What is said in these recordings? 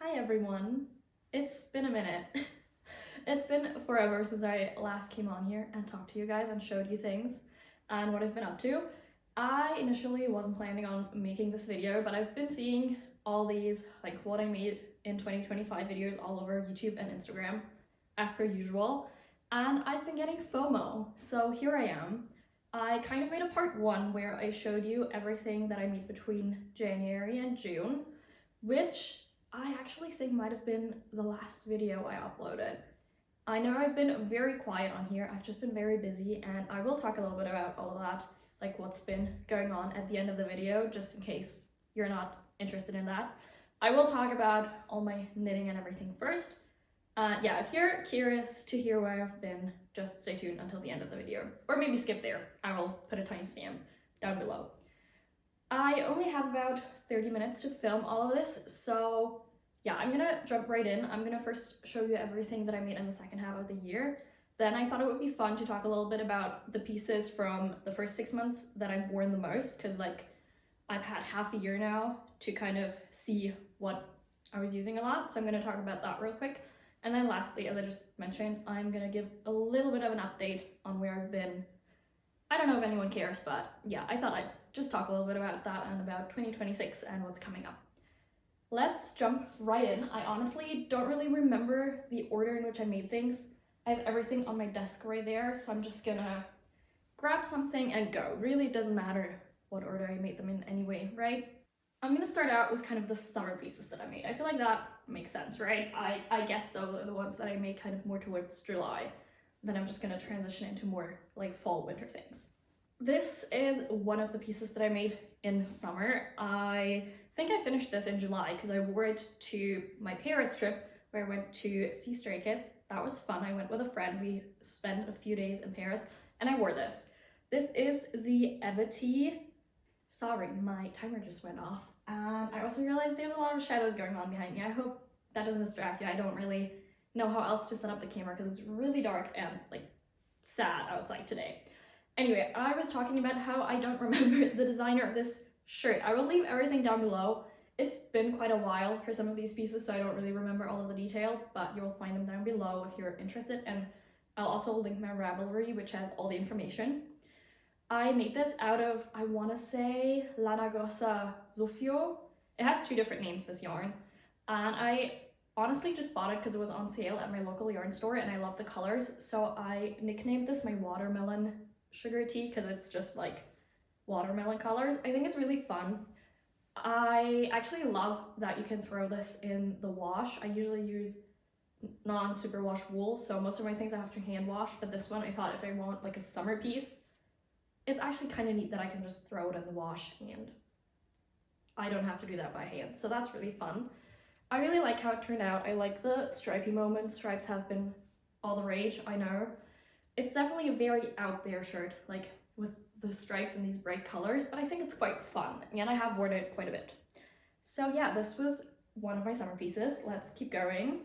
Hi everyone. It's been a minute. It's been forever since I last came on here and talked to you guys and showed you things and what I've been up to. I initially wasn't planning on making this video, but I've been seeing all these, like what I made in 2025 videos all over YouTube and Instagram, as per usual, and I've been getting FOMO. So here I am. I kind of made a part 1 where I showed you everything that I made between January and June, which I actually think might have been the last video I uploaded. I know I've been very quiet on here, I've just been very busy, and I will talk a little bit about all of that, like what's been going on at the end of the video, just in case you're not interested in that. I will talk about all my knitting and everything first. Yeah, if you're curious to hear where I've been, just stay tuned until the end of the video, or maybe skip there. I will put a timestamp down below. I only have about 30 minutes to film all of this, so yeah, I'm gonna jump right in. I'm gonna first show you everything that I made in the second half of the year. Then I thought it would be fun to talk a little bit about the pieces from the first 6 months that I've worn the most, because like I've had half a year now to kind of see what I was using a lot, so I'm gonna talk about that real quick. And then lastly, as I just mentioned, I'm gonna give a little bit of an update on where I've been. I don't know if anyone cares, but yeah, I thought I'd just talk a little bit about that and about 2026 and what's coming up. Let's jump right in. I honestly don't really remember the order in which I made things. I have everything on my desk right there, so I'm just gonna grab something and go. Really doesn't matter what order I made them in anyway, right? I'm gonna start out with kind of the summer pieces that I made. I feel like that makes sense, right? I guess those are the ones that I made kind of more towards July. Then I'm just gonna transition into more like fall winter things. This is one of the pieces that I made in summer. I think I finished this in July because I wore it to my Paris trip where I went to see Stray Kids. That was fun. I went with a friend. We spent a few days in Paris and I wore this. This is the Evity. Sorry, my timer just went off. And I also realized there's a lot of shadows going on behind me. I hope that doesn't distract you. I don't really know how else to set up the camera because it's really dark and like sad outside today. Anyway, I was talking about how I don't remember the designer of this shirt. I will leave everything down below. It's been quite a while for some of these pieces, so I don't really remember all of the details, but you will find them down below if you're interested, and I'll also link my Ravelry, which has all the information. I made this out of, I want to say, Lana Grossa Zofio. It has 2 different names, this yarn, and I honestly just bought it because it was on sale at my local yarn store and I love the colors, so I nicknamed this my watermelon sugar tea because it's just like watermelon colors. I think it's really fun. I actually love that you can throw this in the wash. I usually use non-superwash wool, so most of my things I have to hand wash, but this one I thought if I want like a summer piece, it's actually kind of neat that I can just throw it in the wash and I don't have to do that by hand, so that's really fun. I really like how it turned out. I like the stripy moments. Stripes have been all the rage, I know. It's definitely a very out there shirt, like with the stripes and these bright colors, but I think it's quite fun and I have worn it quite a bit. So yeah, this was one of my summer pieces. Let's keep going.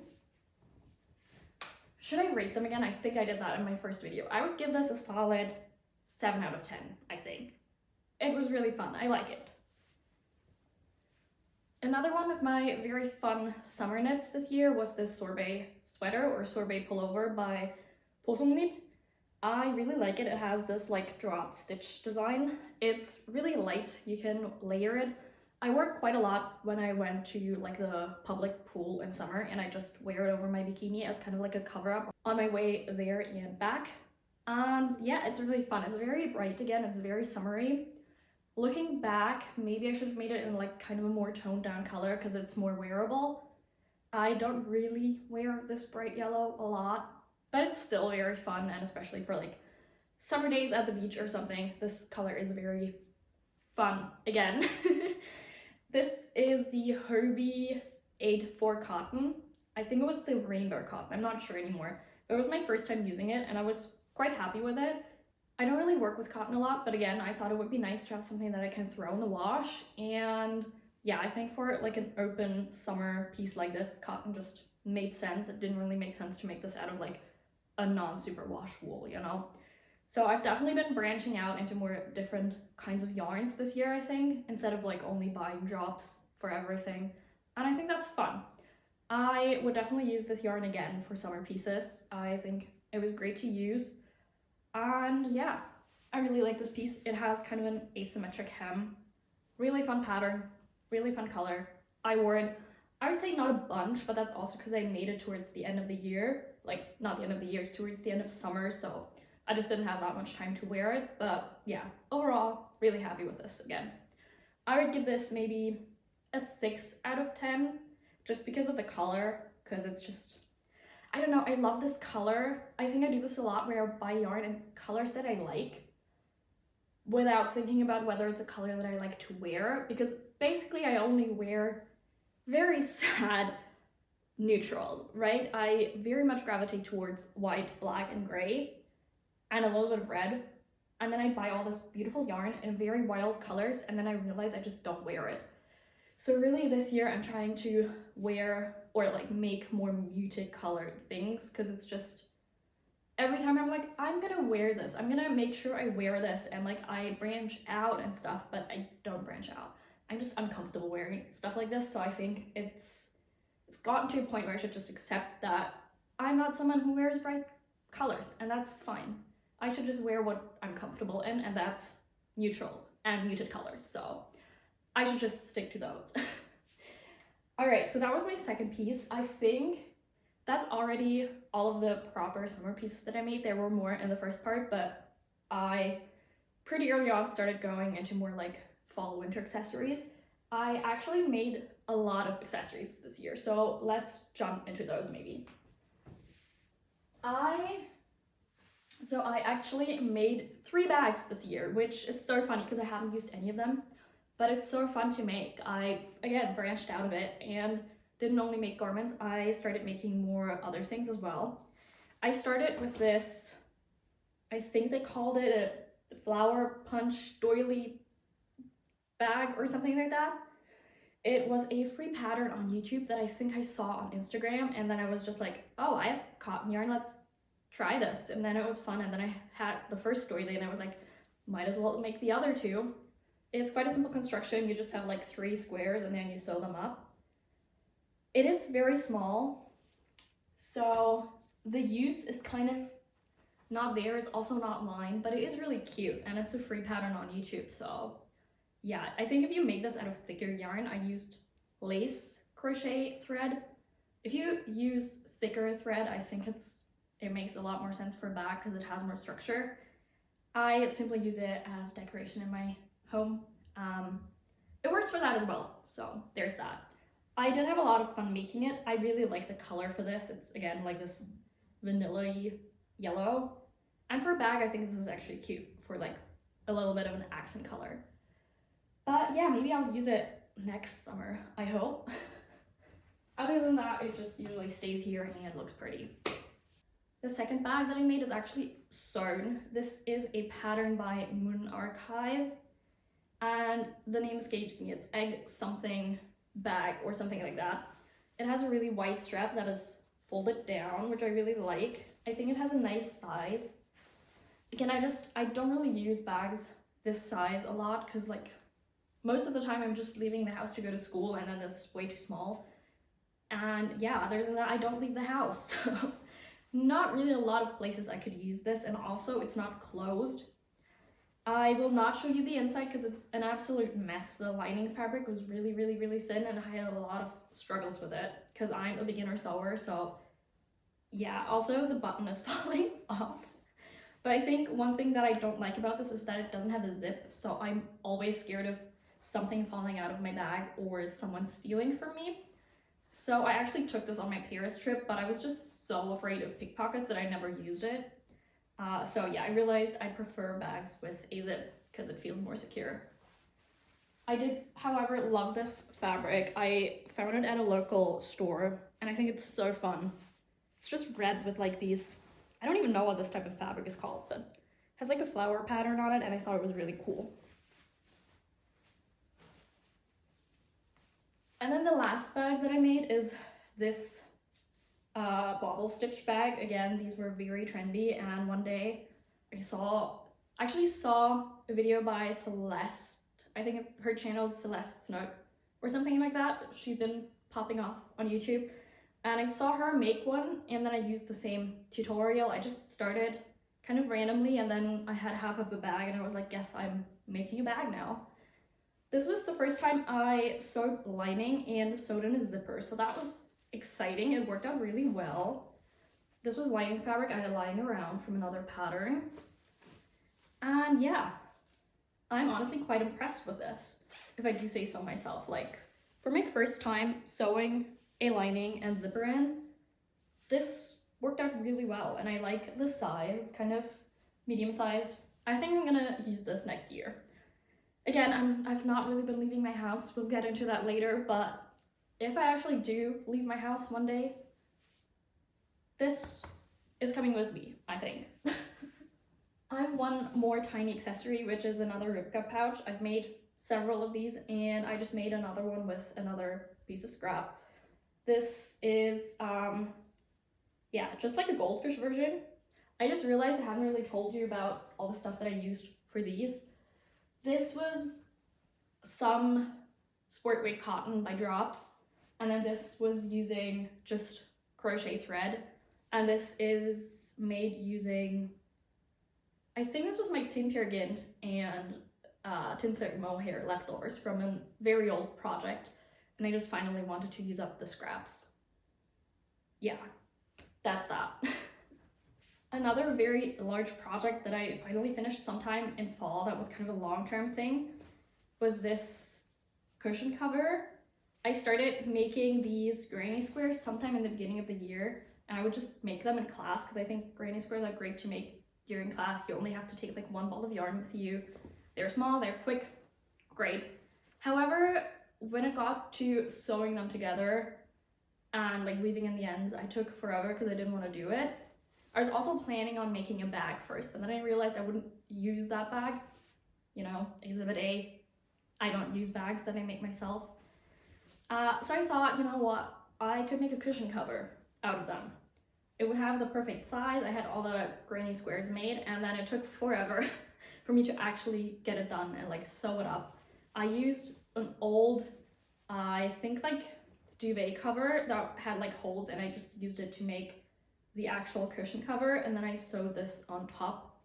Should I rate them again? I think I did that in my first video. I would give this a solid 7 out of 10, I think. It was really fun. I like it. Another one of my very fun summer knits this year was this sorbet sweater or sorbet pullover by Knit. I really like it. It has this like drop stitch design. It's really light. You can layer it. I wore it quite a lot when I went to like the public pool in summer, and I just wear it over my bikini as kind of like a cover up on my way there and back. And yeah, it's really fun. It's very bright again. It's very summery. Looking back, maybe I should have made it in like kind of a more toned down color because it's more wearable. I don't really wear this bright yellow a lot, but it's still very fun, and especially for like summer days at the beach or something, this color is very fun again. This is the Hobie 8-4 cotton. I think it was the rainbow cotton, I'm not sure anymore. But it was my first time using it and I was quite happy with it. I don't really work with cotton a lot, but again, I thought it would be nice to have something that I can throw in the wash. And yeah, I think for like an open summer piece like this, cotton just made sense. It didn't really make sense to make this out of like a non-superwash wool, you know? So I've definitely been branching out into more different kinds of yarns this year, I think, instead of like only buying drops for everything. And I think that's fun. I would definitely use this yarn again for summer pieces. I think it was great to use. And yeah, I really like this piece. It has kind of an asymmetric hem. Really fun pattern, really fun color. I wore it, I would say not a bunch, but that's also because I made it towards the end of the year. Like, not the end of the year, towards the end of summer, so I just didn't have that much time to wear it. But yeah, overall, really happy with this again. I would give this maybe a 6 out of 10, just because of the color, because it's just, I don't know, I love this color. I think I do this a lot where I buy yarn in colors that I like without thinking about whether it's a color that I like to wear, because basically I only wear very sad neutrals, right? I very much gravitate towards white, black, and gray, and a little bit of red, and then I buy all this beautiful yarn in very wild colors, and then I realize I just don't wear it. So really this year I'm trying to wear or like make more muted colored things, because it's just every time I'm like, I'm gonna wear this, I'm gonna make sure I wear this, and like I branch out and stuff, but I don't branch out. I'm just uncomfortable wearing stuff like this, so I think it's gotten to a point where I should just accept that I'm not someone who wears bright colors, and that's fine. I should just wear what I'm comfortable in, and that's neutrals and muted colors, so I should just stick to those. All right, so that was my second piece. I think that's already all of the proper summer pieces that I made. There were more in the first part, but I pretty early on started going into more like fall winter accessories. I actually made a lot of accessories this year, so let's jump into those maybe. So I actually made 3 bags this year, which is so funny because I haven't used any of them, but it's so fun to make. I, again, branched out of it and didn't only make garments, I started making more other things as well. I started with this, I think they called it a flower punch doily bag or something like that. It was a free pattern on YouTube that I think I saw on Instagram, and then I was just like, oh, I have cotton yarn, let's try this. And then it was fun, and then I had the first doily and I was like, might as well make the other 2. It's quite a simple construction. You just have like 3 squares and then you sew them up. It is very small, so the use is kind of not there. It's also not mine, but it is really cute, and it's a free pattern on YouTube. So yeah, I think if you make this out of thicker yarn, I used lace crochet thread. If you use thicker thread, I think it makes a lot more sense for a bag because it has more structure. I simply use it as decoration in my home. It works for that as well, so there's that. I did have a lot of fun making it. I really like the color for this. It's again like this vanilla-y yellow, and for a bag I think this is actually cute for like a little bit of an accent color. But yeah, maybe I'll use it next summer, I hope. Other than that, it just usually stays here and looks pretty. The second bag that I made is actually sewn. This is a pattern by Moon Archive, and the name escapes me. It's egg something bag or something like that. It has a really wide strap that is folded down, which I really like. I think it has a nice size. Again, I don't really use bags this size a lot because like most of the time I'm just leaving the house to go to school, and then this is way too small. And yeah, other than that, I don't leave the house. So not really a lot of places I could use this, and also it's not closed. I will not show you the inside because it's an absolute mess. The lining fabric was really, really, really thin, and I had a lot of struggles with it because I'm a beginner sewer, so yeah. Also, the button is falling off. But I think one thing that I don't like about this is that it doesn't have a zip, so I'm always scared of something falling out of my bag or someone stealing from me. So I actually took this on my Paris trip, but I was just so afraid of pickpockets that I never used it. So yeah, I realized I prefer bags with a zip because it feels more secure. I did, however, love this fabric. I found it at a local store, and I think it's so fun. It's just red with like these, I don't even know what this type of fabric is called, but it has like a flower pattern on it, and I thought it was really cool. And then the last bag that I made is this bobble stitch bag. Again, these were very trendy, and one day I actually saw a video by Celeste. I think it's her channel is Celeste Snook or something like that. She's been popping off on YouTube, and I saw her make one, and then I used the same tutorial. I just started kind of randomly, and then I had half of a bag, and I was like, yes, I'm making a bag now. This was the first time I sewed lining and sewed in a zipper, so that was exciting. It worked out really well. This was lining fabric I had lying around from another pattern. And yeah, I'm honestly quite impressed with this, if I do say so myself. Like, for my first time sewing a lining and zipper in, this worked out really well, and I like the size. It's kind of medium-sized. I think I'm gonna use this next year. Again, I've not really been leaving my house. We'll get into that later, but if I actually do leave my house one day, this is coming with me, I think. I have one more tiny accessory, which is another ripcup pouch. I've made several of these, and I just made another one with another piece of scrap. This is, yeah, just like a goldfish version. I just realized I haven't really told you about all the stuff that I used for these. This was some sport weight cotton by Drops, and then this was using just crochet thread, and this is made using, I think this was my tin Gint and tin mohair leftovers from a very old project, and I just finally wanted to use up the scraps. Yeah, that's that. Another very large project that I finally finished sometime in fall that was kind of a long-term thing was this cushion cover. I started making these granny squares sometime in the beginning of the year, and I would just make them in class because I think granny squares are great to make during class. You only have to take like one ball of yarn with you. They're small, they're quick, great. However, when it got to sewing them together and like weaving in the ends, I took forever because I didn't want to do it. I was also planning on making a bag first, but then I realized I wouldn't use that bag. You know, Exhibit A, I don't use bags that I make myself. So I thought, you know what, I could make a cushion cover out of them. It would have the perfect size. I had all the granny squares made, and then it took forever for me to actually get it done and like sew it up. I used an old, I think like duvet cover that had like holes, and I just used it to make the actual cushion cover, and then I sewed this on top.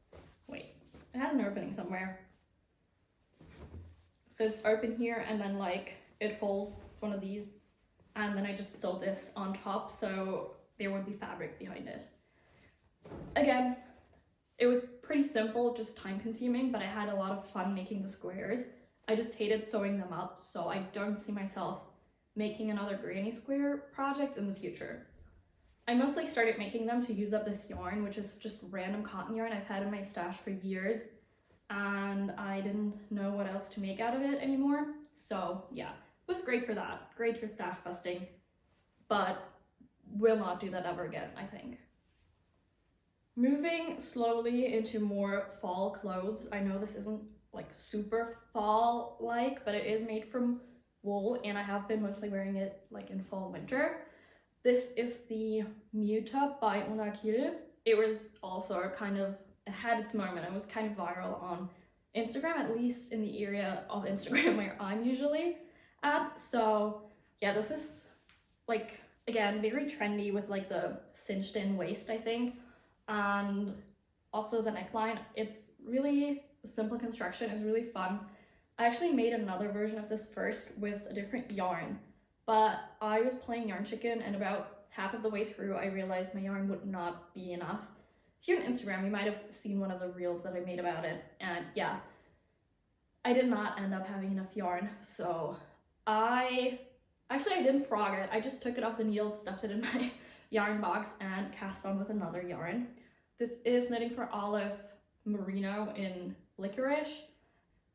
Wait, it has an opening somewhere. So it's open here, and then like it folds. It's one of these, and then I just sewed this on top so there would be fabric behind it. Again, it was pretty simple, just time consuming, but I had a lot of fun making the squares. I just hated sewing them up, so I don't see myself making another granny square project in the future. I mostly started making them to use up this yarn, which is just random cotton yarn I've had in my stash for years, and I didn't know what else to make out of it anymore. So yeah, it was great for that, great for stash busting, but will not do that ever again, I think. Moving slowly into more fall clothes. I know this isn't like super fall-like, but it is made from wool, and I have been mostly wearing it like in fall winter. This is the Muta by Una Kiel. It was also kind of, it had its moment. It was kind of viral on Instagram, at least in the area of Instagram where I'm usually at. So yeah, this is like, again, very trendy with like the cinched in waist, I think. And also the neckline. It's really simple construction. It's really fun. I actually made another version of this first with a different yarn, but I was playing Yarn Chicken, and about half of the way through I realized my yarn would not be enough. If you're on Instagram, you might have seen one of the reels that I made about it, and yeah, I did not end up having enough yarn, so I didn't frog it. I just took it off the needle, stuffed it in my yarn box, and cast on with another yarn. This is Knitting for Olive Merino in Licorice,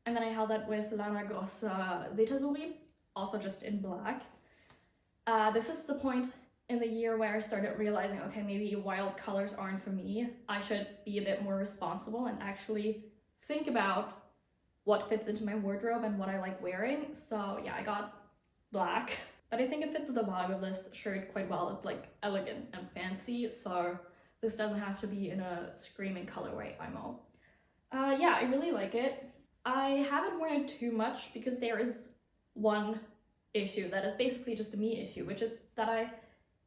and then I held that with Lana Grossa Zetasuri, also just in black. This is the point in the year where I started realizing, okay, maybe wild colors aren't for me. I should be a bit more responsible and actually think about what fits into my wardrobe and what I like wearing. So yeah, I got black, but I think it fits the vibe of this shirt quite well. It's like elegant and fancy, so this doesn't have to be in a screaming colorway IMO. Yeah, I really like it. I haven't worn it too much because there is one issue that is basically just a me issue, which is that I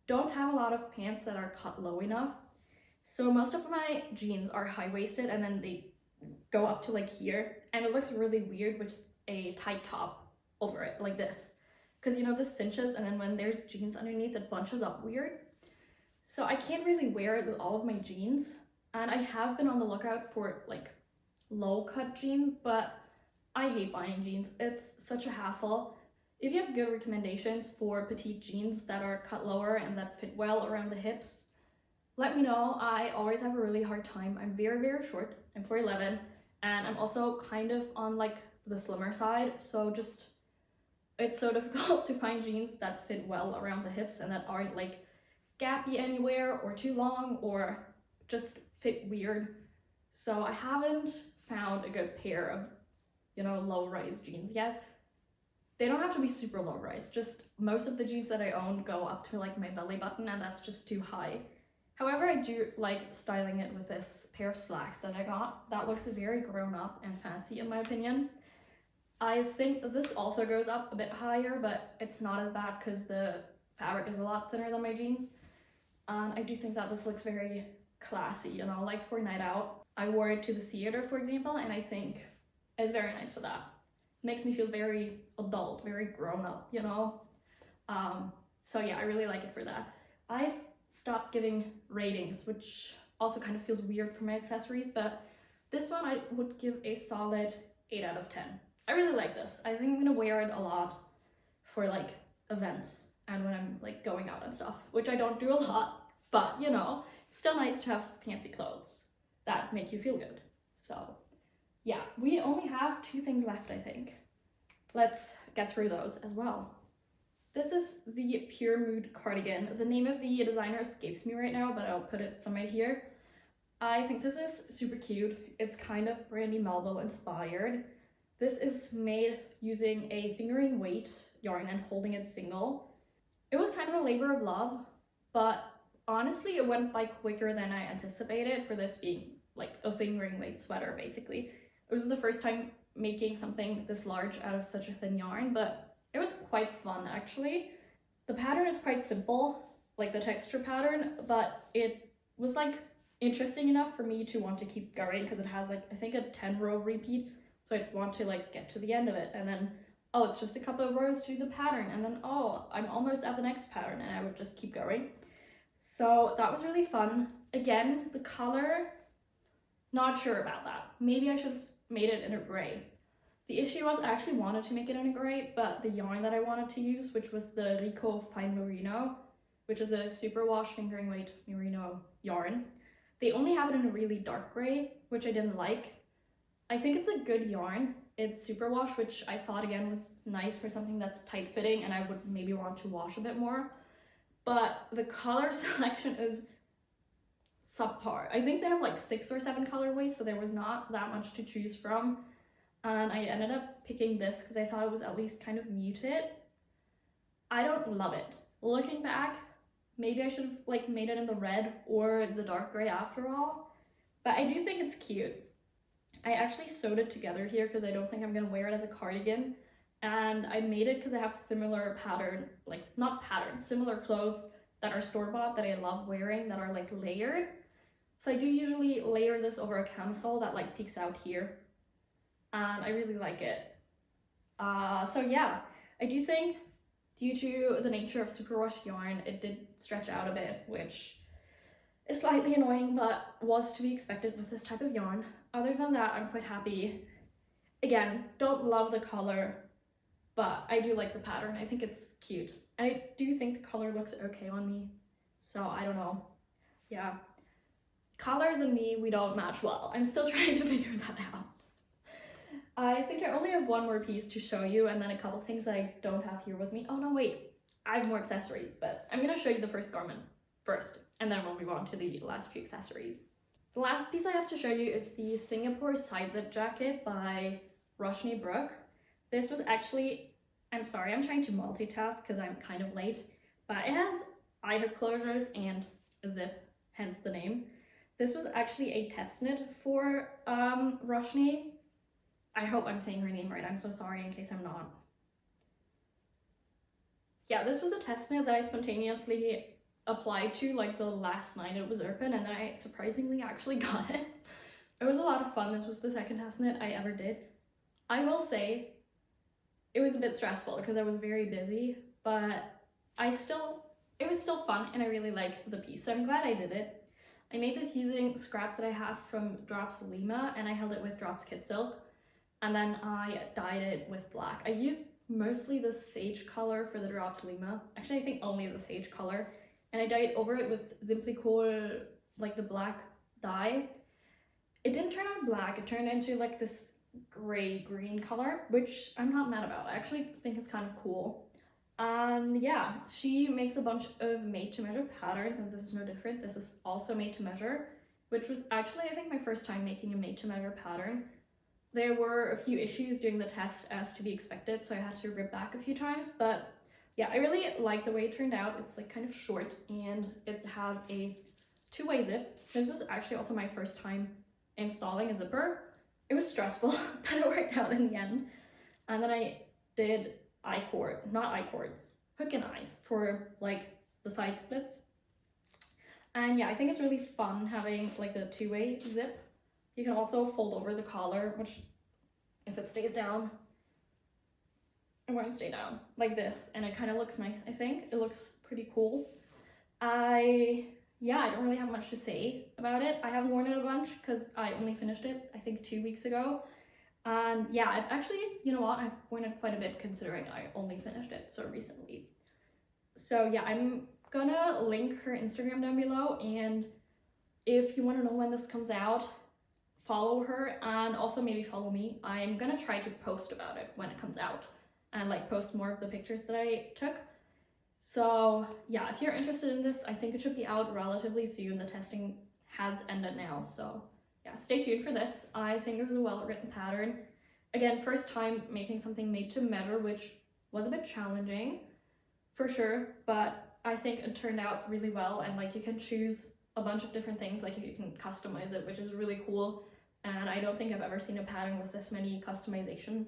don't have a lot of pants that are cut low enough. So most of my jeans are high-waisted and then they go up to like here, and it looks really weird with a tight top over it like this. Because you know, this cinches, and then when there's jeans underneath, it bunches up weird. So I can't really wear it with all of my jeans. And I have been on the lookout for like low cut jeans, but I hate buying jeans. It's such a hassle. If you have good recommendations for petite jeans that are cut lower and that fit well around the hips, let me know. I always have a really hard time. I'm very, very short. I'm 4'11", and I'm also kind of on like the slimmer side. So just, it's so difficult to find jeans that fit well around the hips and that aren't like gappy anywhere or too long or just fit weird. So I haven't found a good pair of, you know, low-rise jeans yet. They don't have to be super low-rise, just most of the jeans that I own go up to like my belly button, and that's just too high. However, I do like styling it with this pair of slacks that I got. That looks very grown up and fancy in my opinion. I think that this also goes up a bit higher, but it's not as bad because the fabric is a lot thinner than my jeans. And I do think that this looks very classy, you know, like for night out. I wore it to the theater, for example, and I think it's very nice for that. It makes me feel very adult, very grown up, you know? So yeah, I really like it for that. I've stopped giving ratings, which also kind of feels weird for my accessories, but this one I would give a solid 8 out of 10. I really like this. I think I'm gonna wear it a lot for like events and when I'm like going out and stuff, which I don't do a lot, but you know, it's still nice to have fancy clothes that make you feel good. So yeah, we only have 2 things left, I think. Let's get through those as well. This is the Pure Mood cardigan. The name of the designer escapes me right now, but I'll put it somewhere here. I think this is super cute. It's kind of Brandy Melville inspired. This is made using a fingering weight yarn and holding it single. It was kind of a labor of love, but honestly it went by quicker than I anticipated for this being like a fingering weight sweater basically. It was the first time making something this large out of such a thin yarn, but it was quite fun actually. The pattern is quite simple, like the texture pattern, but it was like interesting enough for me to want to keep going because it has like, I think a 10-row repeat. So I'd want to like get to the end of it and then, oh, it's just a couple of rows to the pattern, and then, oh, I'm almost at the next pattern, and I would just keep going. So that was really fun. Again, the color, not sure about that. Maybe I should have made it in a gray. The issue was I actually wanted to make it in a gray, but the yarn that I wanted to use, which was the Rico Fine Merino, which is a superwash fingering weight merino yarn, they only have it in a really dark gray, which I didn't like. I think it's a good yarn. It's superwash, which I thought again was nice for something that's tight fitting and I would maybe want to wash a bit more. But the color selection is subpar. I think they have like 6 or 7 colorways, so there was not that much to choose from. And I ended up picking this because I thought it was at least kind of muted. I don't love it. Looking back, maybe I should have like made it in the red or the dark gray after all. But I do think it's cute. I actually sewed it together here because I don't think I'm gonna wear it as a cardigan. And I made it because I have similar pattern, like not pattern, similar clothes that are store-bought that I love wearing that are like layered. So I do usually layer this over a camisole that like peeks out here. And I really like it. So yeah, I do think due to the nature of superwash yarn, it did stretch out a bit, which is slightly annoying, but was to be expected with this type of yarn. Other than that, I'm quite happy. Again, don't love the color, but I do like the pattern. I think it's cute. And I do think the color looks okay on me. So I don't know. Yeah. Colors and me, we don't match well. I'm still trying to figure that out. I think I only have one more piece to show you and then a couple things that I don't have here with me. Oh no, wait, I have more accessories, but I'm gonna show you the first garment first and then we'll move on to the last few accessories. The last piece I have to show you is the Singapore side zip jacket by Roshni Brooke. This was actually, I'm sorry, I'm trying to multitask because I'm kind of late, but it has eye hook closures and a zip, hence the name. This was actually a test knit for Roshni. I hope I'm saying her name right. I'm so sorry in case I'm not. Yeah, this was a test knit that I spontaneously applied to like the last night it was open, and then I surprisingly actually got it. It was a lot of fun. This was the second test knit I ever did. I will say it was a bit stressful because I was very busy, but it was still fun, and I really like the piece, so I'm glad I did it. I made this using scraps that I have from Drops Lima, and I held it with Drops Kit Silk, and then I dyed it with black. I used mostly the sage color for the Drops Lima. Actually, I think only the sage color, and I dyed over it with Simply Cool, like the black dye. It didn't turn out black, it turned into like this gray green color, which I'm not mad about. I actually think it's kind of cool. And yeah, she makes a bunch of made to measure patterns, and this is no different. This is also made to measure, which was actually, I think, my first time making a made to measure pattern. There were a few issues during the test, as to be expected, so I had to rip back a few times, but yeah, I really like the way it turned out. It's like kind of short, and it has a two-way zip. This was actually also my first time installing a zipper. It was stressful, but it worked out in the end. And then I did hook and eyes for like the side splits. And yeah, I think it's really fun having like the two-way zip. You can also fold over the collar, which if it stays down, it won't stay down like this, and it kind of looks nice. I think it looks pretty cool. I don't really have much to say about it. I haven't worn it a bunch because I only finished it, I think, 2 weeks ago. And yeah, I've actually, you know what, I've worn it quite a bit considering I only finished it so recently. So yeah, I'm gonna link her Instagram down below, and if you want to know when this comes out, follow her, and also maybe follow me. I'm gonna try to post about it when it comes out, and like post more of the pictures that I took. So yeah, if you're interested in this, I think it should be out relatively soon. The testing has ended now, so yeah, stay tuned for this. I think it was a well-written pattern. Again, first time making something made to measure, which was a bit challenging for sure, but I think it turned out really well, and like you can choose a bunch of different things, like you can customize it, which is really cool. And I don't think I've ever seen a pattern with this many customization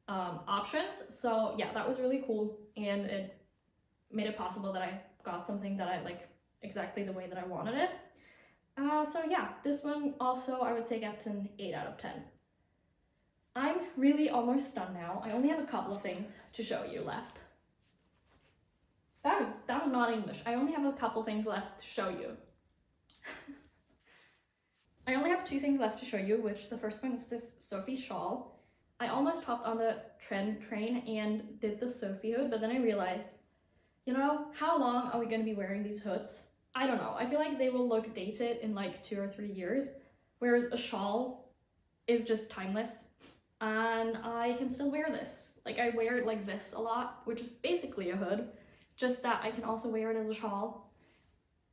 options. So yeah, that was really cool, and it made it possible that I got something that I like exactly the way that I wanted it. So yeah, this one also I would say gets an 8 out of 10. I'm really almost done now. I only have a couple of things to show you left. That was not English. I only have a couple things left to show you. I only have 2 things left to show you, which the first one is this Sophie shawl. I almost hopped on the trend train and did the Sophie hood, but then I realized, you know, how long are we going to be wearing these hoods? I don't know. I feel like they will look dated in like 2 or 3 years, whereas a shawl is just timeless, and I can still wear this. Like, I wear it like this a lot, which is basically a hood, just that I can also wear it as a shawl.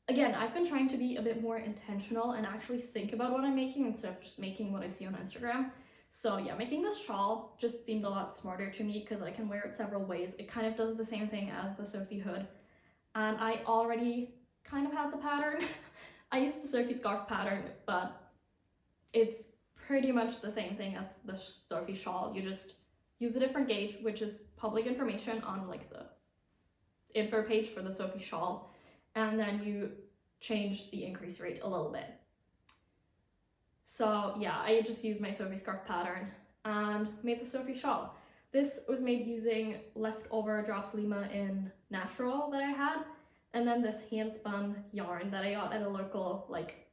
Again, I've been trying to be a bit more intentional and actually think about what I'm making instead of just making what I see on Instagram. So yeah, making this shawl just seemed a lot smarter to me because I can wear it several ways. It kind of does the same thing as the Sophie hood, and I already kind of had the pattern. I used the Sophie scarf pattern, but it's pretty much the same thing as the Sophie shawl. You just use a different gauge, which is public information on like the info page for the Sophie shawl, and then you change the increase rate a little bit. So yeah, I just used my Sophie scarf pattern and made the Sophie shawl. This was made using leftover Drops Lima in natural that I had, and then this hand spun yarn that I got at a local like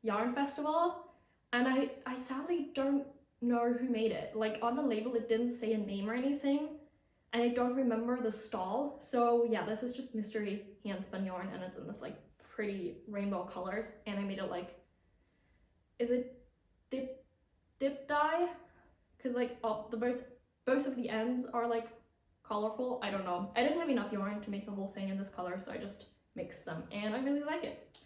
yarn festival. And I sadly don't know who made it. Like on the label it didn't say a name or anything, and I don't remember the stall. So yeah, this is just mystery hand spun yarn, and it's in this like pretty rainbow colors, and I made it like, is it dip dye? Because like both of the ends are like colorful. I don't know. I didn't have enough yarn to make the whole thing in this color, so I just mixed them, and I really like it.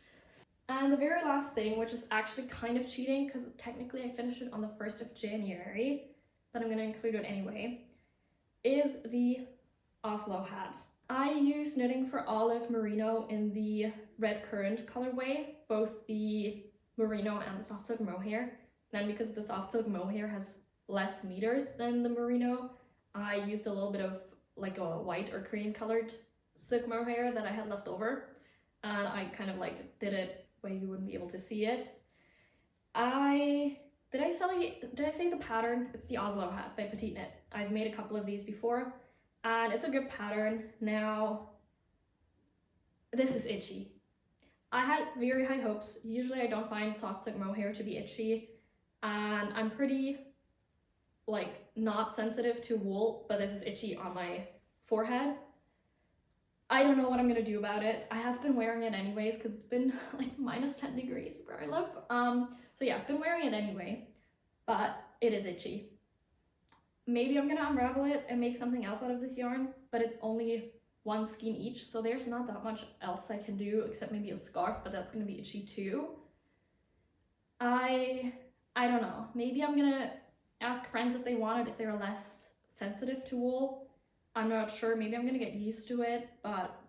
And the very last thing, which is actually kind of cheating because technically I finished it on the 1st of January, but I'm going to include it anyway, is the Oslo hat. I use Knitting for Olive Merino in the Red Currant colorway, both the merino and the soft silk mohair. Then because the soft silk mohair has less meters than the merino, I used a little bit of like a white or cream colored silk mohair that I had left over. and I kind of like did it where you wouldn't be able to see it. Did I say the pattern? It's the Oslo hat by Petite Knit. I've made a couple of these before, and it's a good pattern. Now, this is itchy. I had very high hopes. Usually I don't find soft silk mohair to be itchy, and I'm pretty like not sensitive to wool, but this is itchy on my forehead. I don't know what I'm gonna do about it. I have been wearing it anyways because it's been like minus 10 degrees where I live. So yeah, I've been wearing it anyway, but it is itchy. Maybe I'm gonna unravel it and make something else out of this yarn, but it's only one skein each, so there's not that much else I can do except maybe a scarf, but that's gonna be itchy too. I don't know. Maybe I'm gonna ask friends if they want it, if they're less sensitive to wool. I'm not sure. Maybe I'm gonna get used to it, but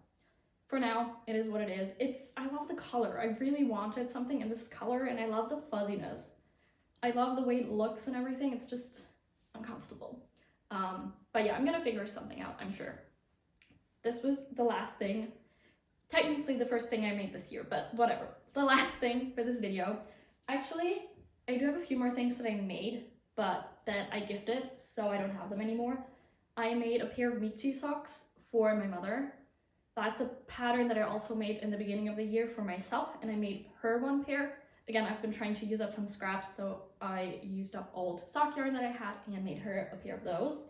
for now, it is what it is. I love the color. I really wanted something in this color, and I love the fuzziness. I love the way it looks and everything. It's just uncomfortable. But yeah, I'm gonna figure something out, I'm sure. This was the last thing. Technically the first thing I made this year, but whatever. The last thing for this video. Actually, I do have a few more things that I made, but that I gifted, so I don't have them anymore. I made a pair of Mitsu socks for my mother. That's a pattern that I also made in the beginning of the year for myself, and I made her one pair. Again, I've been trying to use up some scraps, so I used up old sock yarn that I had and made her a pair of those.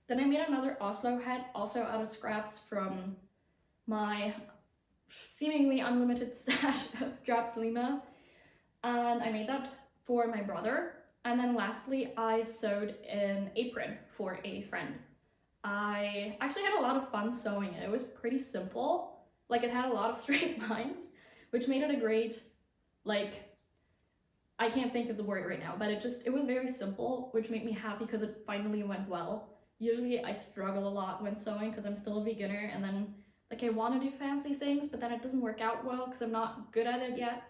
Then I made another Oslo hat, also out of scraps from my seemingly unlimited stash of Drops Lima, and I made that for my brother. And then lastly, I sewed an apron for a friend. I actually had a lot of fun sewing it. It was pretty simple. Like, it had a lot of straight lines, which made it a great, like, I can't think of the word right now, but it was very simple, which made me happy because it finally went well. Usually I struggle a lot when sewing because I'm still a beginner, and then like I want to do fancy things, but then it doesn't work out well because I'm not good at it yet,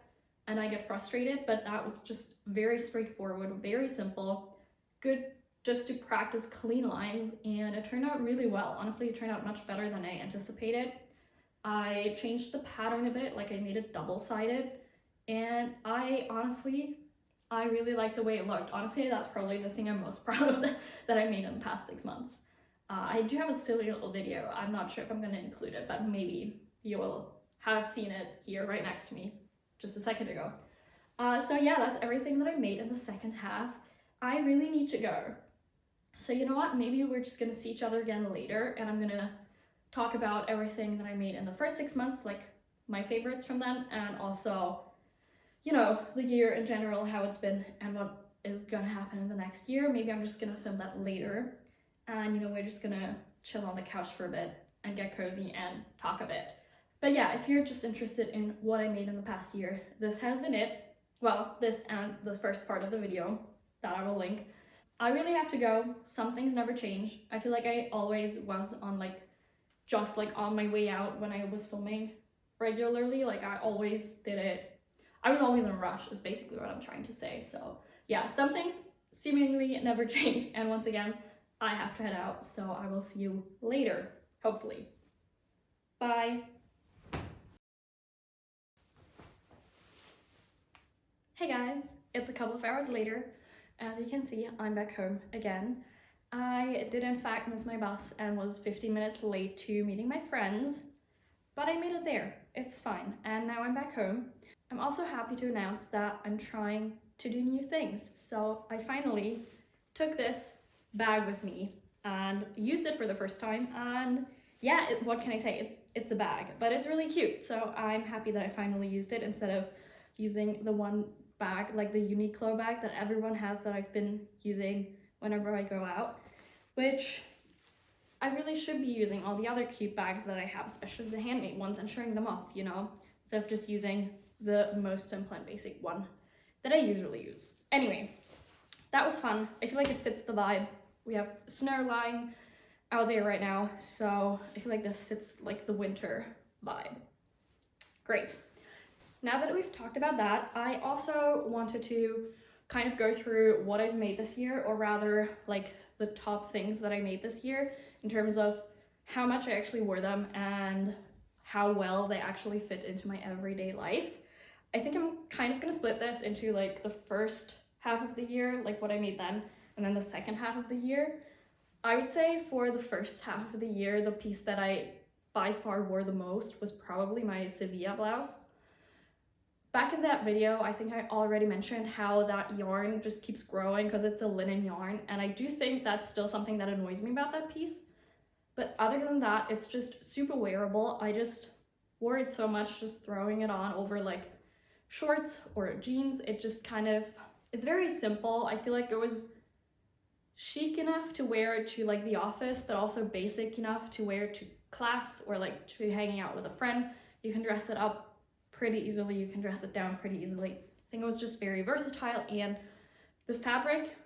and I get frustrated. But that was just very straightforward, very simple, good just to practice clean lines, and it turned out really well. Honestly, it turned out much better than I anticipated. I changed the pattern a bit, like I made it double-sided, and I really like the way it looked. Honestly, that's probably the thing I'm most proud of that I made in the past 6 months. I do have a silly little video. I'm not sure if I'm going to include it, but maybe you will have seen it here right next to me just a second ago. So yeah, that's everything that I made in the second half. I really need to go. So you know what? Maybe we're just going to see each other again later, and I'm going to talk about everything that I made in the first 6 months, like my favorites from them, and also, you know, the year in general, how it's been and what is gonna happen in the next year. Maybe I'm just gonna film that later, and you know, we're just gonna chill on the couch for a bit and get cozy and talk a bit. But yeah, if you're just interested in what I made in the past year, this has been it. Well, this and the first part of the video that I will link. I really have to go. Some things never change. I feel like I always was on just on my way out when I was filming regularly. Like, I always did it. I was always in a rush is basically what I'm trying to say. So yeah, some things seemingly never change. And once again, I have to head out. So I will see you later, hopefully. Bye. Hey guys, it's a couple of hours later. As you can see, I'm back home again. I did in fact miss my bus and was 15 minutes late to meeting my friends, but I made it there. It's fine. And now I'm back home. I'm also happy to announce that I'm trying to do new things. So I finally took this bag with me and used it for the first time. And yeah, what can I say? It's a bag, but it's really cute. So I'm happy that I finally used it instead of using the one bag, like the Uniqlo bag that everyone has that I've been using whenever I go out, which I really should be using all the other cute bags that I have, especially the handmade ones, and showing them off, you know, instead of just using the most simple and basic one that I usually use. Anyway, that was fun. I feel like it fits the vibe. We have snow lying out there right now, so I feel like this fits like the winter vibe. Great. Now that we've talked about that, I also wanted to kind of go through what I've made this year, or rather like the top things that I made this year in terms of how much I actually wore them and how well they actually fit into my everyday life. I think I'm kind of gonna split this into like the first half of the year, like what I made then, and then the second half of the year. I would say for the first half of the year, the piece that I by far wore the most was probably my Sevilla blouse. Back in that video, I think I already mentioned how that yarn just keeps growing because it's a linen yarn, and I do think that's still something that annoys me about that piece. But other than that, it's just super wearable. I just wore it so much, just throwing it on over like shorts or jeans. It just kind of, it's very simple. I feel like it was chic enough to wear it to like the office, but also basic enough to wear to class or like to hanging out with a friend. You can dress it up pretty easily, you can dress it down pretty easily. I think it was just very versatile, and the fabric,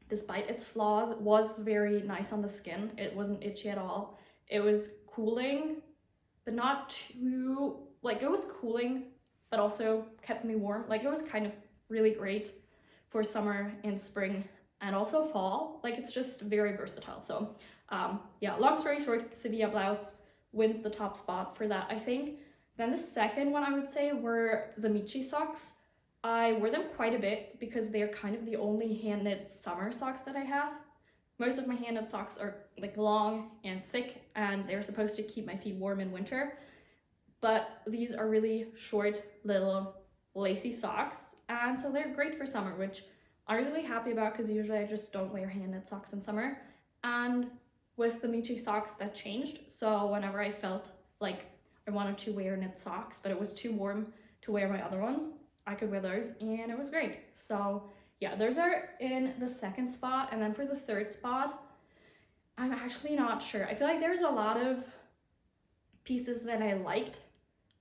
despite its flaws, was very nice on the skin. It wasn't itchy at all. It was cooling, but not too, like it was cooling, but also kept me warm. Like it was kind of really great for summer and spring and also fall. Like it's just very versatile. So yeah, long story short, Sevilla blouse wins the top spot for that, I think. Then the second one I would say were the Michi socks. I wear them quite a bit because they're kind of the only hand knit summer socks that I have. Most of my hand knit socks are like long and thick, and they're supposed to keep my feet warm in winter. But these are really short, little, lacy socks, and so they're great for summer, which I'm really happy about because usually I just don't wear hand knit socks in summer. And with the Michi socks, that changed. So whenever I felt like I wanted to wear knit socks, but it was too warm to wear my other ones, I could wear those, and it was great. So yeah, those are in the second spot. And then for the third spot, I'm actually not sure. I feel like there's a lot of pieces that I liked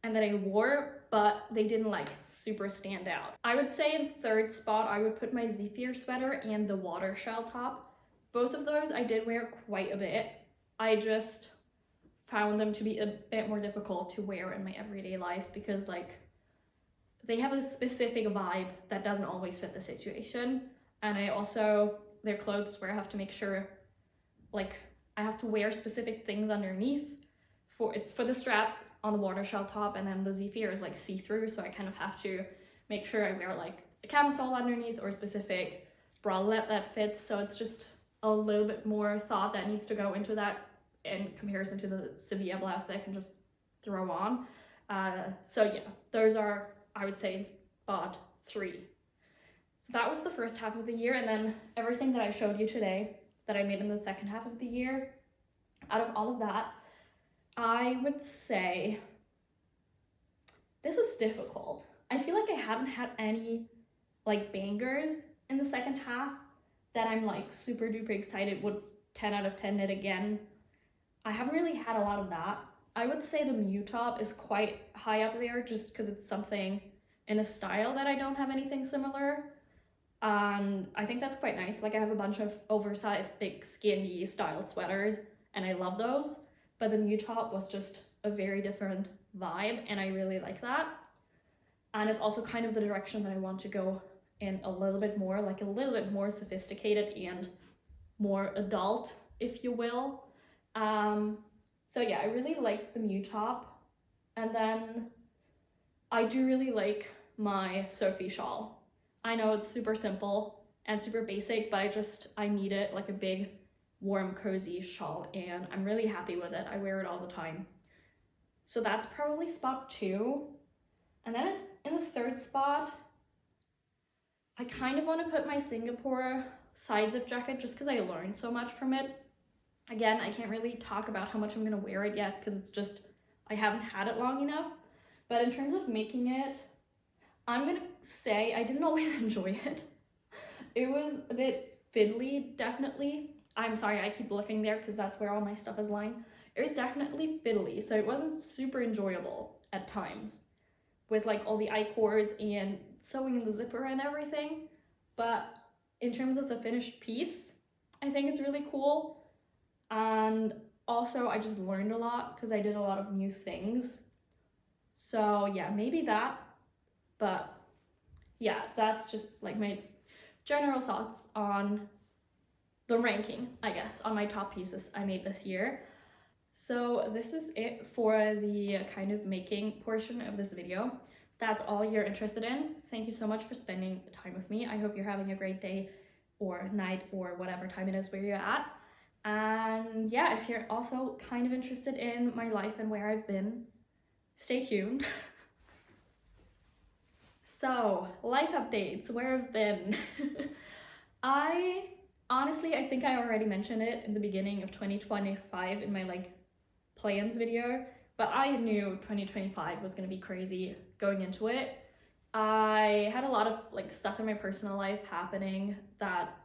and that I wore, but they didn't like super stand out. I would say in third spot, I would put my Zephyr sweater and the water shell top. Both of those I did wear quite a bit. I just found them to be a bit more difficult to wear in my everyday life because like they have a specific vibe that doesn't always fit the situation. And I also, they're clothes where I have to make sure like I have to wear specific things underneath. It's for the straps on the water shell top, and then the Zephyr is like see-through, so I kind of have to make sure I wear like a camisole underneath or a specific bralette that fits. So it's just a little bit more thought that needs to go into that in comparison to the Sevilla blouse that I can just throw on. So yeah, those are, I would say, in spot 3. So that was the first half of the year, and then everything that I showed you today that I made in the second half of the year, out of all of that, I would say this is difficult. I feel like I haven't had any like bangers in the second half that I'm like super duper excited would 10 out of 10 knit again. I haven't really had a lot of that. I would say the Mew top is quite high up there just because it's something in a style that I don't have anything similar. I think that's quite nice. Like I have a bunch of oversized big skinny style sweaters and I love those, but the Mew top was just a very different vibe and I really like that. And it's also kind of the direction that I want to go in a little bit more, like a little bit more sophisticated and more adult, if you will. So yeah, I really like the Mew top. And then I do really like my Sophie shawl. I know it's super simple and super basic, but I need it like a big, warm, cozy shawl, and I'm really happy with it. I wear it all the time. So that's probably spot 2. And then in the third spot, I kind of want to put my Singapore side zip jacket just because I learned so much from it. Again, I can't really talk about how much I'm going to wear it yet because it's just, I haven't had it long enough. But in terms of making it, I'm going to say I didn't always enjoy it. It was a bit fiddly, definitely. I'm sorry, I keep looking there because that's where all my stuff is lying. It was definitely fiddly, so it wasn't super enjoyable at times with like all the I-cords and sewing in the zipper and everything. But in terms of the finished piece, I think it's really cool. And also I just learned a lot because I did a lot of new things. So yeah, maybe that. But yeah, that's just like my general thoughts on the ranking, I guess, on my top pieces I made this year. So this is it for the kind of making portion of this video. That's all you're interested in. Thank you so much for spending time with me. I hope you're having a great day or night or whatever time it is where you're at. And yeah, if you're also kind of interested in my life and where I've been, stay tuned. So, life updates, where I've been. I think I already mentioned it in the beginning of 2025 in my plans video, but I knew 2025 was gonna be crazy going into it. I had a lot of stuff in my personal life happening that,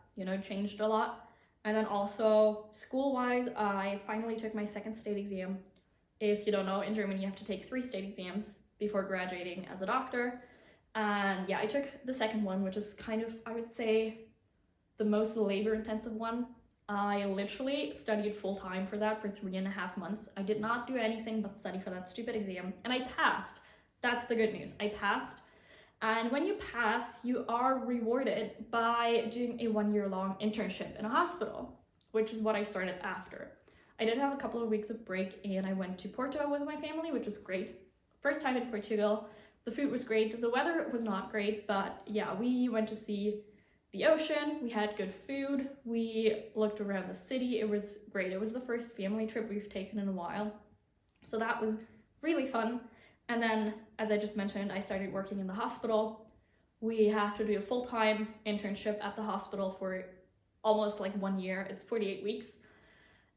changed a lot. And then also school-wise, I finally took my second state exam. If you don't know, in Germany you have to take 3 state exams before graduating as a doctor. And yeah, I took the second one, which is kind of, I would say, the most labor-intensive one. I literally studied full-time for that for 3.5 months. I did not do anything but study for that stupid exam, and I passed. That's the good news. I passed. And when you pass, you are rewarded by doing a 1-year-long internship in a hospital, which is what I started after. I did have a couple of weeks of break, and I went to Porto with my family, which was great. First time in Portugal. The food was great. The weather was not great, but yeah, we went to see the ocean. We had good food. We looked around the city. It was great. It was the first family trip we've taken in a while. So that was really fun. And then, as I just mentioned, I started working in the hospital. We have to do a full-time internship at the hospital for almost 1 year. It's 48 weeks.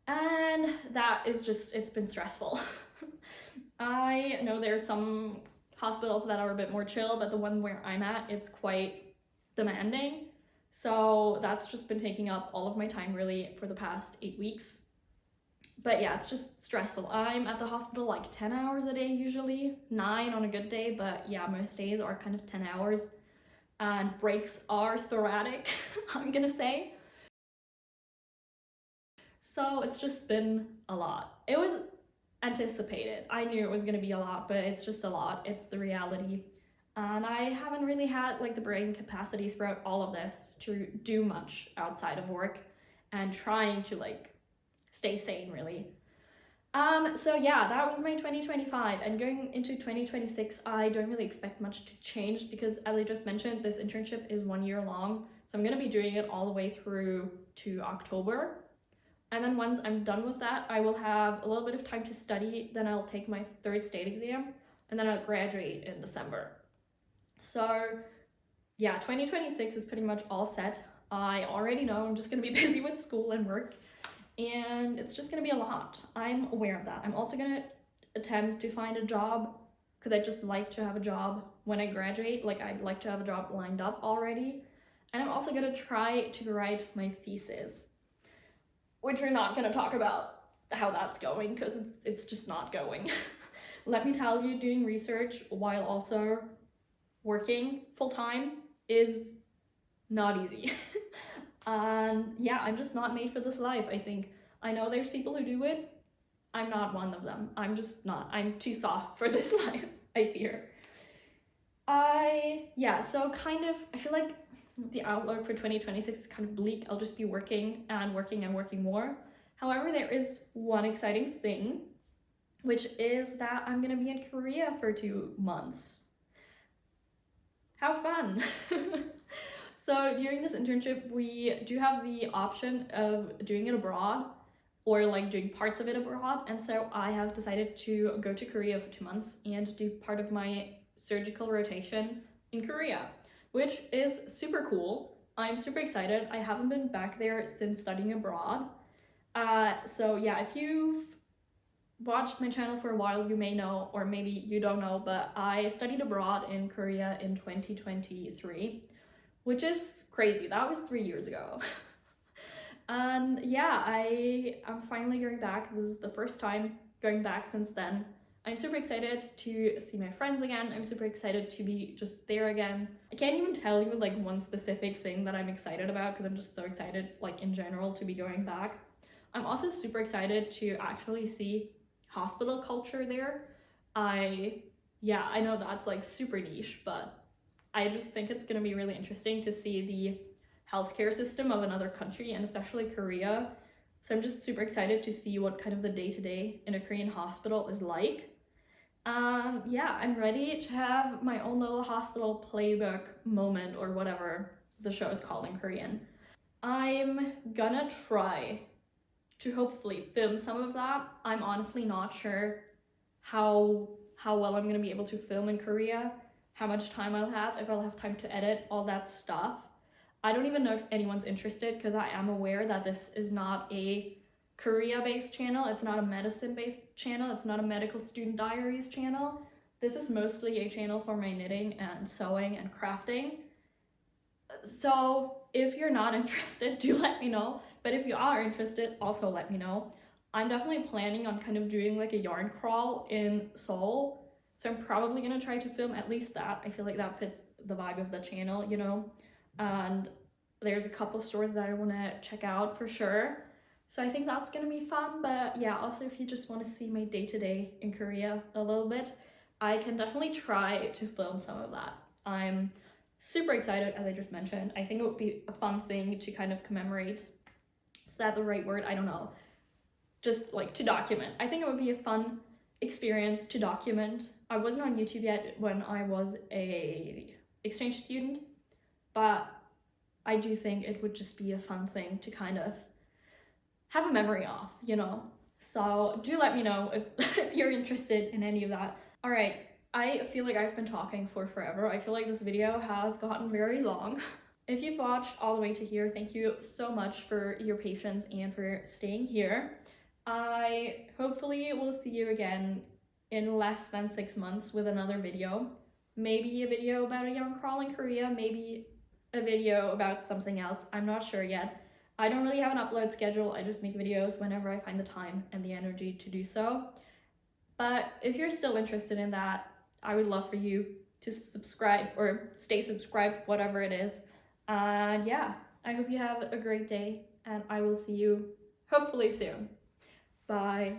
And that is just, it's been stressful. I know there's some hospitals that are a bit more chill, but the one where I'm at, it's quite demanding. So that's just been taking up all of my time really for the past 8 weeks. But yeah, it's just stressful. I'm at the hospital 10 hours a day usually, 9 on a good day, but yeah, most days are kind of 10 hours. And breaks are sporadic, I'm gonna say. So it's just been a lot. It was anticipated. I knew it was gonna be a lot, but it's just a lot. It's the reality. And I haven't really had the brain capacity throughout all of this to do much outside of work and trying to stay sane really. So yeah, that was my 2025, and going into 2026, I don't really expect much to change because, as I just mentioned, this internship is 1 year long. So I'm gonna be doing it all the way through to October. And then once I'm done with that, I will have a little bit of time to study. Then I'll take my 3rd state exam, and then I'll graduate in December. So yeah, 2026 is pretty much all set. I already know I'm just gonna be busy with school and work, and it's just gonna be a lot. I'm aware of that. I'm also gonna attempt to find a job because I just like to have a job when I graduate. I'd like to have a job lined up already. And I'm also gonna try to write my thesis, which we're not gonna talk about how that's going because it's just not going. Let me tell you, doing research while also working full-time is not easy. And yeah, I'm just not made for this life, I think. I know there's people who do it. I'm not one of them. I'm just not. I'm too soft for this life, I fear. So kind of, I feel like the outlook for 2026 is kind of bleak. I'll just be working and working and working more. However, there is one exciting thing, which is that I'm gonna be in Korea for 2 months. How fun! So during this internship, we do have the option of doing it abroad or doing parts of it abroad. And so I have decided to go to Korea for 2 months and do part of my surgical rotation in Korea, which is super cool. I'm super excited. I haven't been back there since studying abroad. So yeah, if you've watched my channel for a while, you may know, or maybe you don't know, but I studied abroad in Korea in 2023, which is crazy. That was 3 years ago. And yeah, I'm finally going back. This is the first time going back since then. I'm super excited to see my friends again. I'm super excited to be just there again. I can't even tell you one specific thing that I'm excited about because I'm just so excited in general to be going back. I'm also super excited to actually see hospital culture there. I know that's super niche, but I just think it's gonna be really interesting to see the healthcare system of another country, and especially Korea. So I'm just super excited to see what kind of the day-to-day in a Korean hospital is like. Yeah, I'm ready to have my own little hospital playbook moment, or whatever the show is called in Korean. I'm gonna try to hopefully film some of that. I'm honestly not sure how well I'm gonna be able to film in Korea, how much time I'll have, if I'll have time to edit, all that stuff. I don't even know if anyone's interested, because I am aware that this is not a Korea-based channel, it's not a medicine-based channel, it's not a medical student diaries channel. This is mostly a channel for my knitting and sewing and crafting. So if you're not interested, do let me know. But if you are interested, also let me know. I'm definitely planning on kind of doing like a yarn crawl in Seoul. So I'm probably gonna try to film at least that. I feel like that fits the vibe of the channel, you know? And there's a couple stores that I wanna check out for sure. So I think that's gonna be fun. But yeah, also if you just wanna see my day-to-day in Korea a little bit, I can definitely try to film some of that. I'm super excited, as I just mentioned. I think it would be a fun thing to kind of commemorate. Is that the right word? I don't know. Just like to document. I think it would be a fun experience to document. I wasn't on YouTube yet when I was a exchange student, but I do think it would just be a fun thing to kind of have a memory of, you know? So do let me know if you're interested in any of that. All right, I feel like I've been talking for forever. I feel like this video has gotten very long. If you've watched all the way to here, thank you so much for your patience and for staying here. I hopefully will see you again in less than 6 months with another video. Maybe a video about a yarn crawl in Korea, maybe a video about something else. I'm not sure yet. I don't really have an upload schedule. I just make videos whenever I find the time and the energy to do so. But if you're still interested in that, I would love for you to subscribe or stay subscribed, whatever it is. And yeah, I hope you have a great day, and I will see you hopefully soon. Bye.